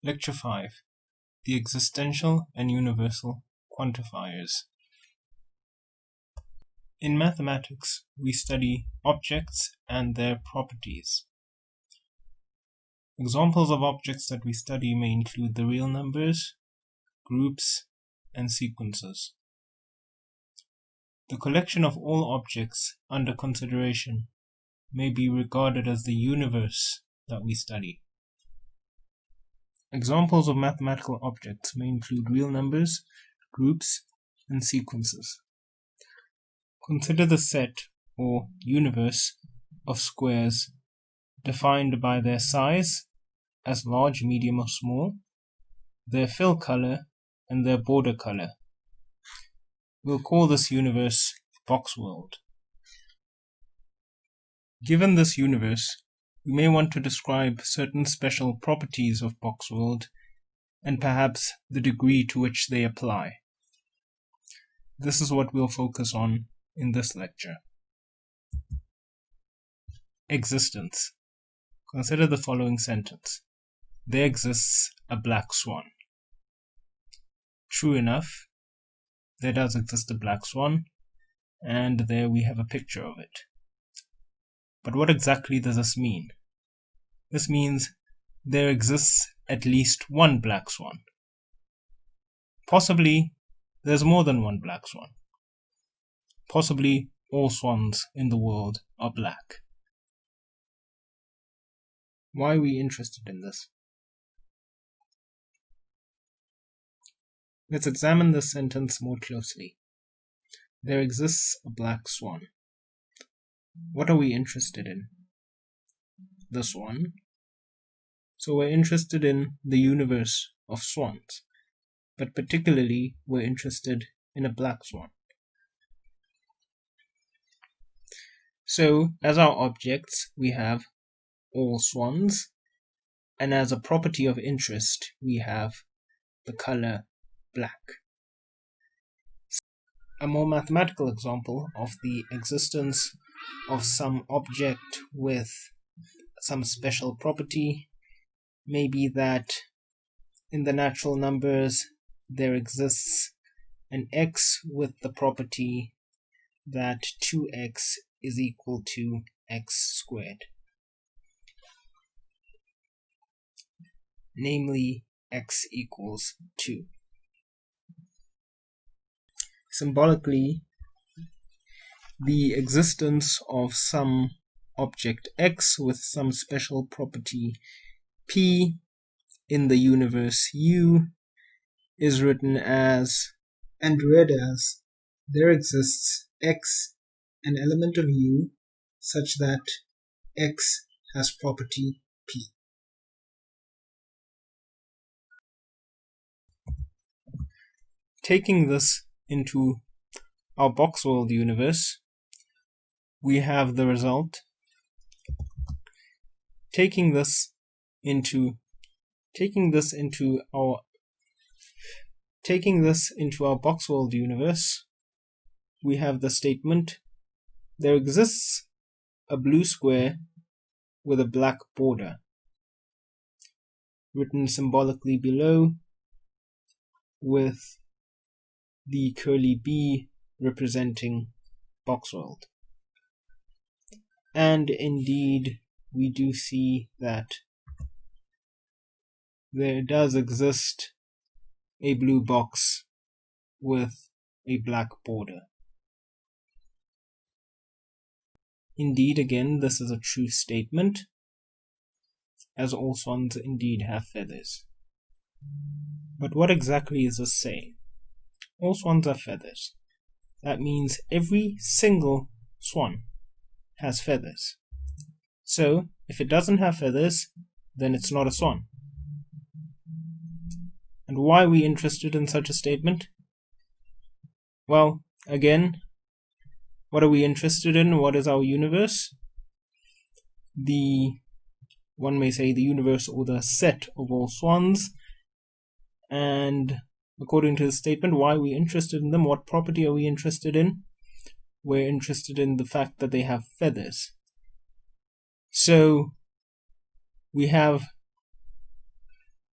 Lecture 5: The Existential and Universal Quantifiers. In mathematics, we study objects and their properties. Examples of objects that we study may include the real numbers, groups, and sequences. The collection of all objects under consideration may be regarded as the universe that we study. Examples of mathematical objects may include real numbers, groups, and sequences. Consider the set or universe of squares defined by their size as large, medium, or small, their fill color, and their border color. We'll call this universe box world. Given this universe, we may want to describe certain special properties of box world and perhaps the degree to which they apply. This is what we'll focus on in this lecture. Existence. Consider the following sentence. There exists a black swan. True enough, there does exist a black swan, and there we have a picture of it. But what exactly does this mean? This means there exists at least one black swan. Possibly there's more than one black swan. Possibly all swans in the world are black. Why are we interested in this? Let's examine this sentence more closely. There exists a black swan. What are we interested in? The swan. So we're interested in the universe of swans, but particularly we're interested in a black swan. So as our objects we have all swans, and as a property of interest we have the color black. A more mathematical example of the existence of some object with some special property may be that in the natural numbers there exists an x with the property that 2x is equal to x squared. Namely, x equals 2. Symbolically, the existence of some object x with some special property p in the universe U is written as and read as there exists x, an element of U, such that x has property p. Taking this into our box world universe, we have the result. Taking this into our box world universe, we have the statement: there exists a blue square with a black border, written symbolically below with the curly B representing box world. And indeed, we do see that there does exist a blue box with a black border. Indeed, again, this is a true statement, as all swans indeed have feathers. But what exactly is this saying? All swans have feathers. That means every single swan has feathers. So, if it doesn't have feathers, then it's not a swan. And why are we interested in such a statement? Well, again, what are we interested in? What is our universe? One may say the universe or the set of all swans. And according to the statement, why are we interested in them? What property are we interested in? We're interested in the fact that they have feathers. So we have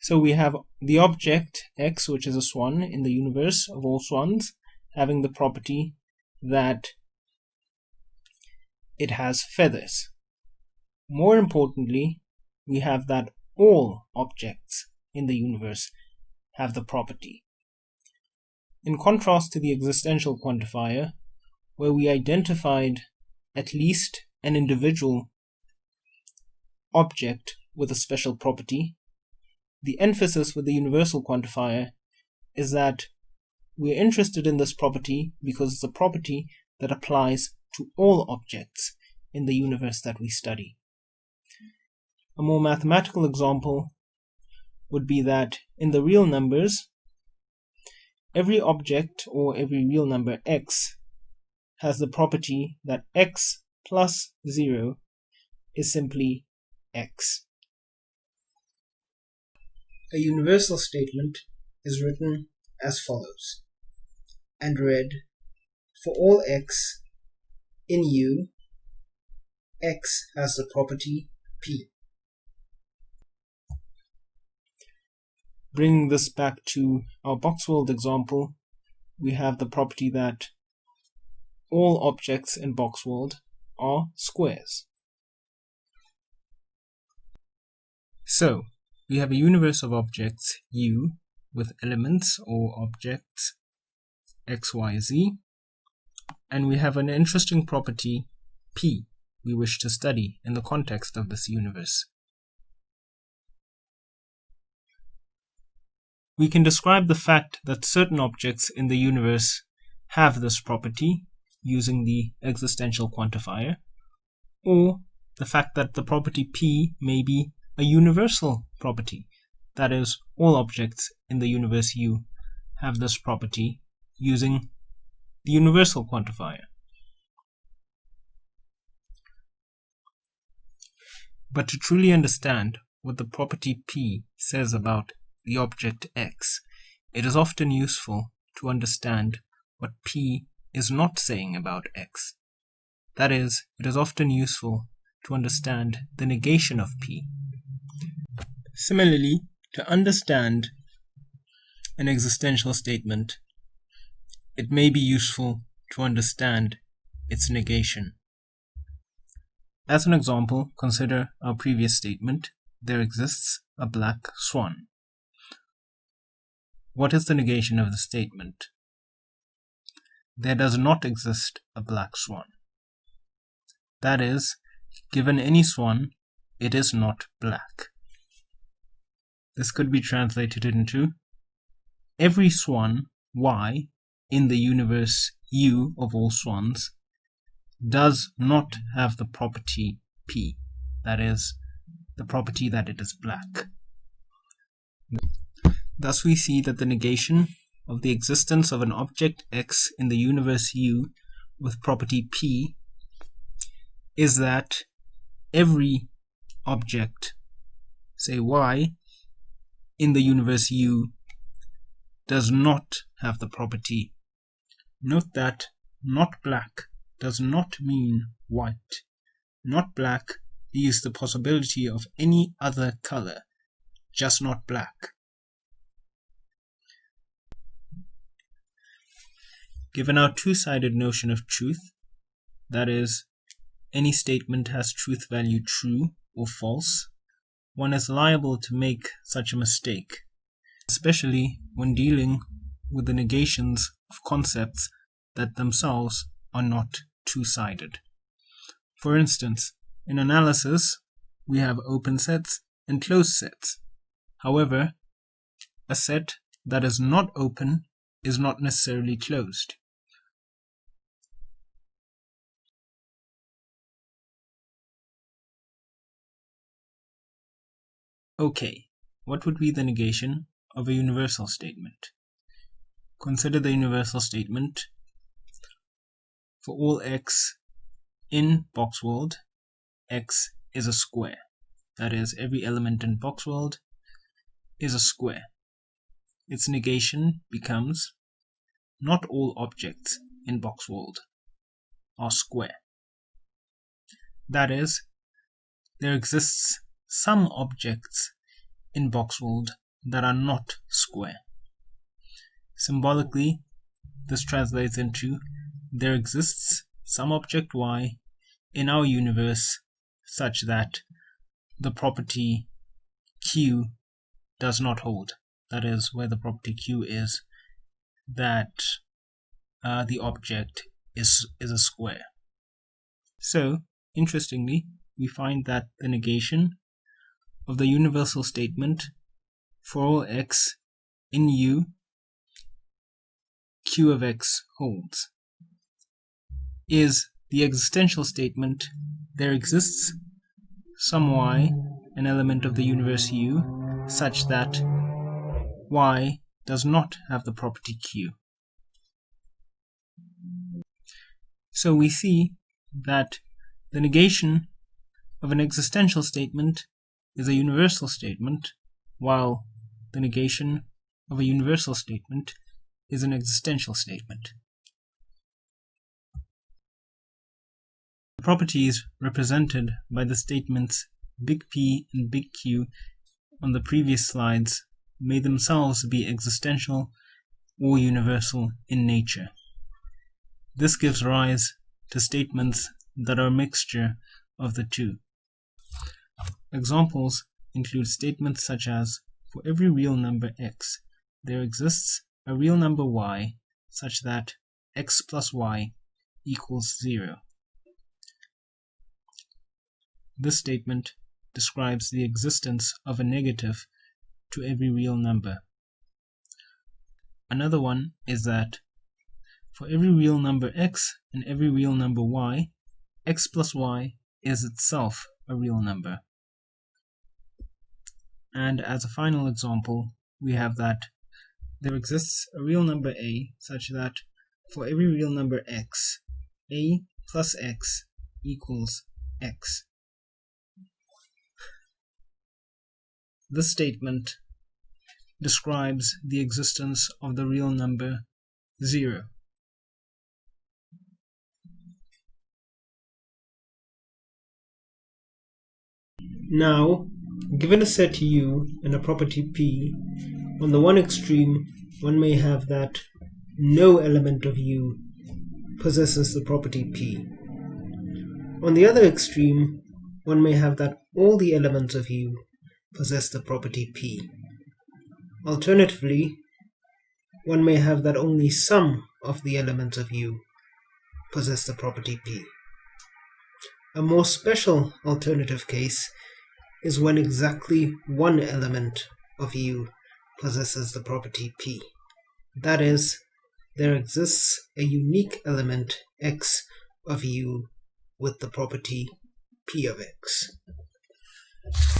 So we have the object X, which is a swan in the universe of all swans, having the property that it has feathers. More importantly, we have that all objects in the universe have the property. In contrast to the existential quantifier, where we identified at least an individual object with a special property, the emphasis with the universal quantifier is that we're interested in this property because it's a property that applies to all objects in the universe that we study. A more mathematical example would be that in the real numbers, every object or every real number x has the property that x plus 0 is simply x. A universal statement is written as follows and read: for all x in U, x has the property p. Bringing this back to our box world example, we have the property that all objects in box world are squares. So, we have a universe of objects U with elements or objects x, y, z, and we have an interesting property p we wish to study in the context of this universe. We can describe the fact that certain objects in the universe have this property using the existential quantifier, or the fact that the property p may be a universal property. That is, all objects in the universe U have this property using the universal quantifier. But to truly understand what the property p says about the object x, it is often useful to understand what p is not saying about x. That is, it is often useful to understand the negation of p. Similarly, to understand an existential statement, it may be useful to understand its negation. As an example, consider our previous statement: there exists a black swan. What is the negation of the statement? There does not exist a black swan. That is, given any swan, it is not black. This could be translated into: every swan, y, in the universe U of all swans, does not have the property p, that is, the property that it is black. Thus we see that the negation of the existence of an object x in the universe U with property p is that every object, say y, in the universe U does not have the property. Note that not black does not mean white. Not black leaves the possibility of any other color, just not black. Given our two-sided notion of truth, that is, any statement has truth value true or false, one is liable to make such a mistake, especially when dealing with the negations of concepts that themselves are not two-sided. For instance, in analysis, we have open sets and closed sets. However, a set that is not open is not necessarily closed. Okay, what would be the negation of a universal statement? Consider the universal statement: for all x in box world, x is a square. That is, every element in box world is a square. Its negation becomes: not all objects in box world are square. That is, there exists some objects in box world that are not square. Symbolically, this translates into there exists some object y in our universe such that the property Q does not hold. That is, where the property Q is that the object is a square. So, interestingly, we find that the negation of the universal statement for all x in U, Q of x holds is the existential statement there exists some y, an element of the universe U, such that y does not have the property Q. So we see that the negation of an existential statement is a universal statement, while the negation of a universal statement is an existential statement. The properties represented by the statements big P and big Q on the previous slides may themselves be existential or universal in nature. This gives rise to statements that are a mixture of the two. Examples include statements such as, for every real number x, there exists a real number y such that x plus y equals 0. This statement describes the existence of a negative to every real number. Another one is that for every real number x and every real number y, x plus y is itself a real number. And as a final example, we have that there exists a real number a such that for every real number x, a plus x equals x. This statement describes the existence of the real number 0. Now, given a set U and a property P, on the one extreme one may have that no element of U possesses the property P. On the other extreme one may have that all the elements of U possess the property P. Alternatively, one may have that only some of the elements of U possess the property P. A more special alternative case is when exactly one element of U possesses the property P. That is, there exists a unique element x of U with the property P of x.